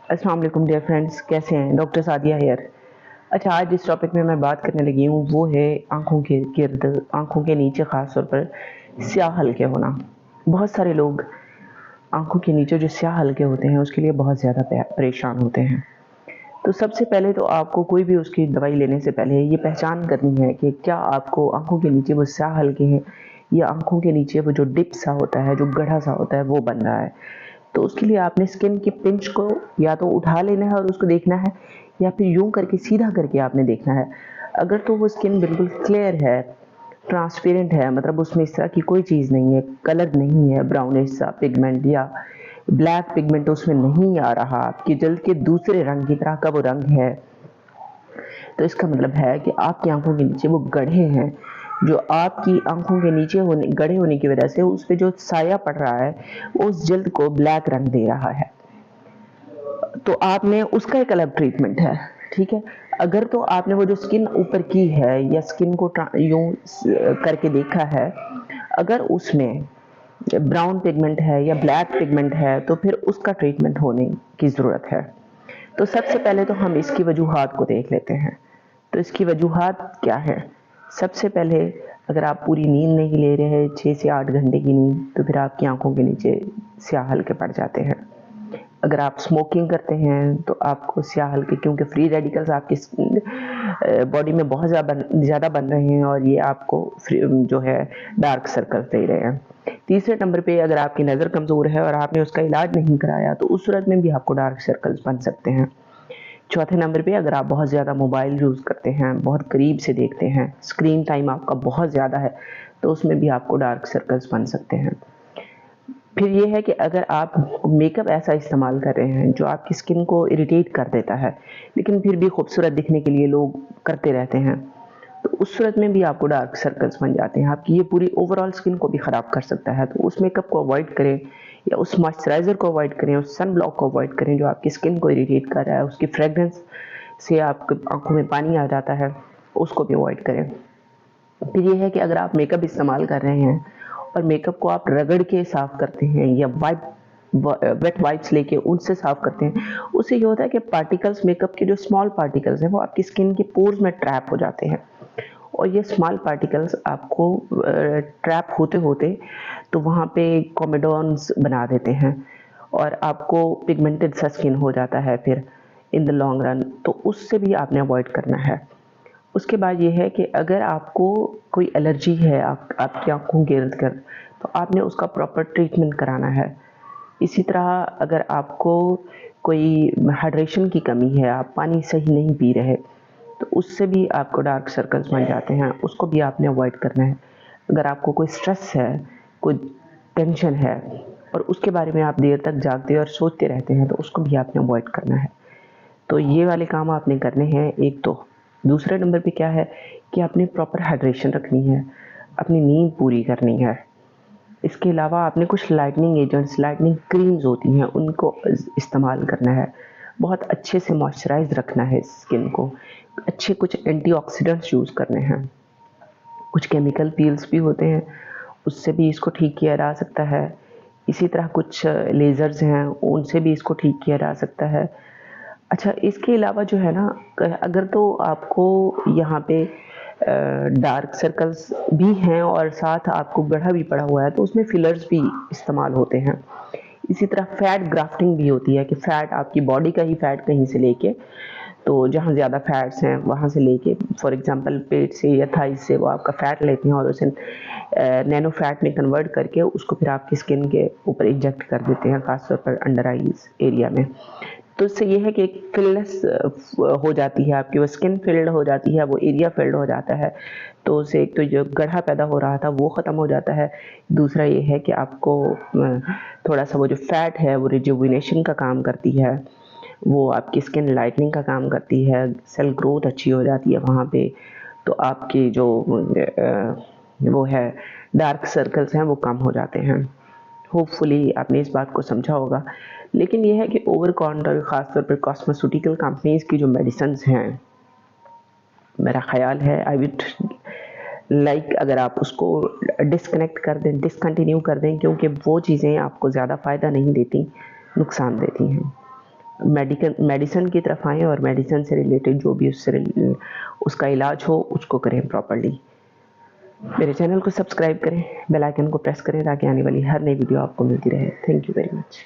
अस्सलाम वालेकुम dear friends, कैसे हैं? Doctor Sadia here. अच्छा, आज जिस टॉपिक में मैं बात करने लगी हूँ वो है आँखों के गिर्द, आँखों के नीचे ख़ास तौर पर स्याह हल्के होना। बहुत सारे लोग आँखों के नीचे जो स्याह हल्के होते हैं उसके लिए बहुत ज़्यादा परेशान होते हैं। तो सबसे पहले तो आपको कोई भी उसकी दवाई लेने से पहले ये पहचान करनी है कि क्या आपको आँखों के नीचे वो स्याह हल्के हैं या आँखों के नीचे वो जो डिप सा होता है, जो गड्ढा सा होता है वो बन रहा है। तो उसके लिए आपने स्किन की पिंच को या तो उठा लेना है और उसको देखना है या फिर यूं करके सीधा करके आपने देखना है। अगर तो वो स्किन बिल्कुल क्लियर है, ट्रांसपेरेंट है, मतलब उसमें इस तरह की कोई चीज़ नहीं है, कलर नहीं है, ब्राउनिश सा पिगमेंट या ब्लैक पिगमेंट उसमें नहीं आ रहा, आपकी जल्द के दूसरे रंग की तरह का वो रंग है, तो इसका मतलब है कि आपकी आंखों के नीचे वो गड्ढे हैं, जो आपकी आंखों के नीचे होने गड्ढे होने की वजह से उस पर जो साया पड़ रहा है वो उस जल्द को ब्लैक रंग दे रहा है। तो आपने उसका एक अलग ट्रीटमेंट है, ठीक है। अगर तो आपने वो जो स्किन ऊपर की है या स्किन को यूं करके देखा है, अगर उसमें ब्राउन पिगमेंट है या ब्लैक पिगमेंट है तो फिर उसका ट्रीटमेंट होने की ज़रूरत है। तो सबसे पहले तो हम इसकी वजूहात को देख लेते हैं। तो इसकी वजूहात क्या है? सबसे पहले, अगर आप पूरी नींद नहीं ले रहे हैं, 6 से 8 घंटे की नींद, तो फिर आपकी आंखों के नीचे स्याह हल्के पड़ जाते हैं। अगर आप स्मोकिंग करते हैं तो आपको स्याह हल्के, क्योंकि फ्री रेडिकल्स आपकी बॉडी में बहुत ज़्यादा बन रहे हैं और ये आपको जो है डार्क सर्कल्स दे रहे हैं। तीसरे नंबर पे, अगर आपकी नज़र कमज़ोर है और आपने उसका इलाज नहीं कराया तो उस सूरत में भी आपको डार्क सर्कल्स बन सकते हैं। चौथे नंबर पे, अगर आप बहुत ज़्यादा मोबाइल यूज़ करते हैं, बहुत करीब से देखते हैं, स्क्रीन टाइम आपका बहुत ज़्यादा है, तो उसमें भी आपको डार्क सर्कल्स बन सकते हैं। फिर ये है कि अगर आप मेकअप ऐसा इस्तेमाल कर रहे हैं जो आपकी स्किन को इरिटेट कर देता है, लेकिन फिर भी खूबसूरत दिखने के लिए लोग करते रहते हैं, तो उस सूरत में भी आपको डार्क सर्कल्स बन जाते हैं। आपकी ये पूरी ओवरऑल स्किन को भी ख़राब कर सकता है। तो उस मेकअप को अवॉइड करें या उस मॉइस्चराइज़र को अवॉइड करें, उस सन ब्लॉक को अवॉइड करें जो आपकी स्किन को इरिटेट कर रहा है, उसकी फ्रेगरेंस से आपकी आँखों में पानी आ जाता है, उसको भी अवॉइड करें। फिर ये है कि अगर आप मेकअप इस्तेमाल कर रहे हैं और मेकअप को आप रगड़ के साफ़ करते हैं या वेट वाइप्स लेके उनसे साफ़ करते हैं, उससे ये होता है कि पार्टिकल्स, मेकअप के जो स्मॉल पार्टिकल्स हैं वो आपकी स्किन के पोर्स में ट्रैप हो जाते हैं और ये स्मॉल पार्टिकल्स आपको ट्रैप होते होते तो वहाँ पे कोमेडोन्स बना देते हैं और आपको पिगमेंटेड सा स्किन हो जाता है फिर इन द लॉन्ग रन। तो उससे भी आपने अवॉइड करना है। उसके बाद ये है कि अगर आपको कोई एलर्जी है आपकी आँखों के इर्द-गिर्द, तो आपने उसका प्रॉपर ट्रीटमेंट कराना है। इसी तरह अगर आपको कोई हाइड्रेशन की कमी है, आप पानी सही नहीं पी रहे, तो उससे भी आपको डार्क सर्कल्स बन जाते हैं, उसको भी आपने अवॉइड करना है। अगर आपको कोई स्ट्रेस है, कोई टेंशन है और उसके बारे में आप देर तक जागते और सोचते रहते हैं, तो उसको भी आपने अवॉइड करना है। तो ये वाले काम आपने करने हैं एक तो। दूसरे नंबर पे क्या है कि आपने प्रॉपर हाइड्रेशन रखनी है, अपनी नींद पूरी करनी है। इसके अलावा आपने कुछ लाइटनिंग एजेंट्स, लाइटनिंग क्रीम्स होती हैं, उनको इस्तेमाल करना है। बहुत अच्छे से मॉइस्चराइज़ रखना है स्किन को। अच्छे कुछ एंटीऑक्सीडेंट्स यूज़ करने हैं। कुछ केमिकल पील्स भी होते हैं, उससे भी इसको ठीक किया जा सकता है। इसी तरह कुछ लेज़र्स हैं, उनसे भी इसको ठीक किया जा सकता है। अच्छा, इसके अलावा जो है ना, अगर तो आपको यहाँ पे डार्क सर्कल्स भी हैं और साथ आपको गड्ढा भी पड़ा हुआ है, तो उसमें फिलर्स भी इस्तेमाल होते हैं। इसी तरह फैट ग्राफ्टिंग भी होती है कि फैट, आपकी बॉडी का ही फैट कहीं से लेके, तो जहाँ ज़्यादा फैट्स हैं वहाँ से लेके, फॉर एग्जांपल पेट से या थाइस से वो आपका फैट लेते हैं और उसे नैनो फैट में कन्वर्ट करके उसको फिर आपकी स्किन के ऊपर इंजेक्ट कर देते हैं, खासतौर पर अंडर आईज एरिया में। तो इससे ये है कि एक फिलनेस हो जाती है, आपकी वो स्किन फिल्ड हो जाती है, वो एरिया फिल्ड हो जाता है। तो उससे एक तो जो गड्ढा पैदा हो रहा था वो ख़त्म हो जाता है। दूसरा ये है कि आपको थोड़ा सा वो जो फैट है वो रिजुविनेशन का काम करती है, वो आपकी स्किन लाइटनिंग का काम करती है, सेल ग्रोथ अच्छी हो जाती है वहाँ पे। तो आपकी जो वो है डार्क सर्कल्स हैं वो कम हो जाते हैं। होपफुली आपने इस बात को समझा होगा। लेकिन ये है कि ओवर काउंटर, ख़ासतौर पर कॉस्मेस्यूटिकल कंपनीज़ की जो मेडिसिन्स हैं, मेरा ख़्याल है आई वुड लाइक अगर आप उसको डिस्कनेक्ट कर दें, डिसकंटिन्यू कर दें, क्योंकि वो चीज़ें आपको ज़्यादा फ़ायदा नहीं देती, नुकसान देती हैं। मेडिसिन की तरफ आएँ और मेडिसिन से रिलेटेड जो भी उसका इलाज हो उसको करें प्रॉपर्ली। मेरे चैनल को सब्सक्राइब करें, बेल आइकन को प्रेस करें ताकि आने वाली हर नई वीडियो आपको मिलती रहे। Thank you very much.